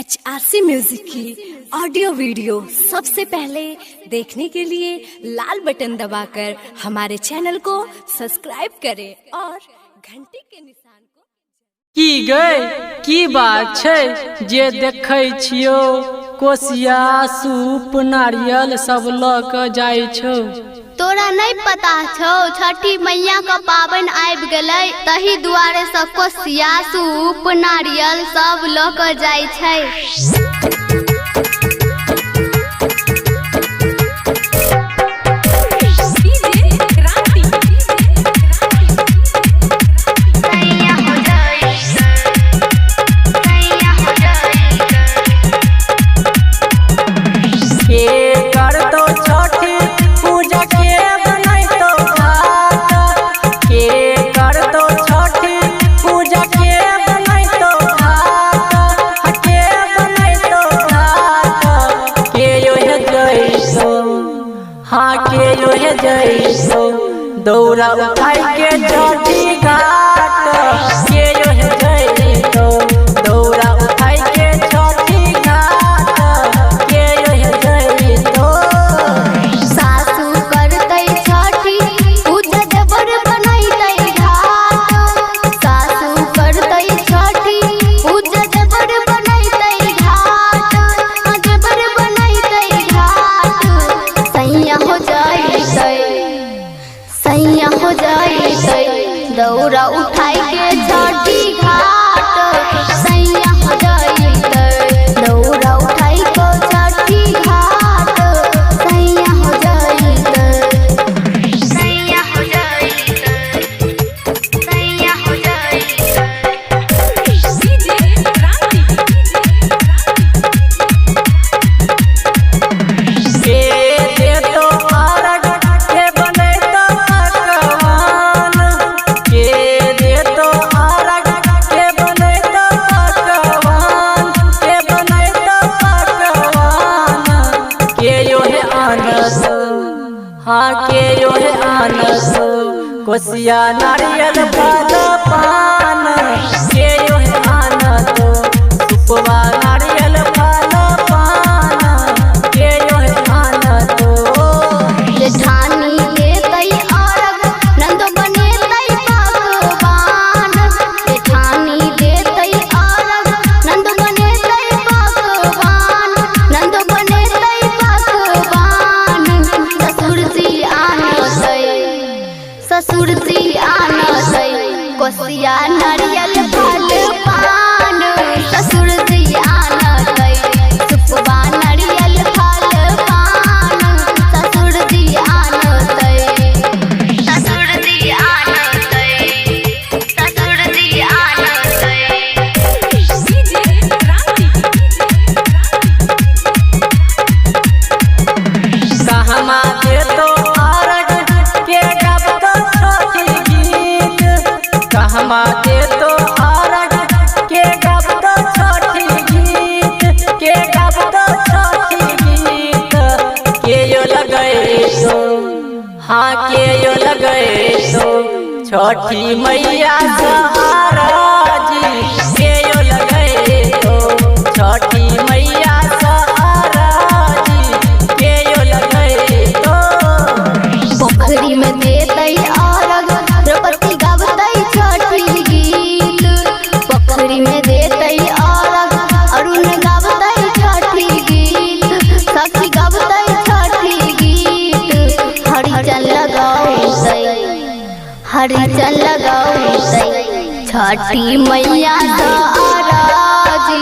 HRC music की audio video सबसे पहले देखने के लिए लाल बटन दबाकर हमारे चैनल को सब्सक्राइब करें और घंटी के निशान को की गई की बात छै जे देखै छियो कोसिया सूप नारियल सब ल क जाय छौ। तोरा नहीं पता छौ छठी मैया का पावन आबि गेलै तही दुआरे से कोसिया सूप नारियल सब ल क जाय छै। हाँ के योहे जैसो दौरा उठाई के छठी घाट के योहे जैसो दौरा उठाई के छठी घाट के योहे जैसो। सासू करतै छठी पूजा देवर बनैतै घाट सासू करतै छठी पूजा देवर बनैतै घाट देवर बनैतै घाट सैया हो जाइतै दौरा उठाई के छठी घाट सैया हो जाइतै दौरा उठाई के छठी घाट सैया हो जाइतै सैया हो जाइतै सैया हो जाइतै। हाँ के योहे आनस कोसिया नारियल फल पान के योहे आनस सुपवा नारियल फल पान के योहे आनस। जेठानी देतै अर्घ नंद बनेतै पकवान जेठानी देतै अर्घ नंद बनेतै पकवान नंद बनेतै पकवान ससुर जी आनतै कोसिया नारियल फल पान ससुर जी आनतै सुपवा नारियल फल पान ससुर जी आनतै ससुर जी आनतै ससुर जी आनतै। कहमा के तो अर्घ के गबत छठी गीत कहमा के तो अर्घ के गबत छठी गीत के गबत छठी गीत के यो लगैसो हाँ के यो लगैसो छठी मैया सहाराजी के यो लगैसो छठी मैया पोखरी में देतै अर्घ द्रौपदी गावतै छठी गीत पोखरी में देतै अर्घ अरुण गावतै छठी गीत सखी गावतै छठी गीत हरिचन लगावतै छठी मैया सा आराजी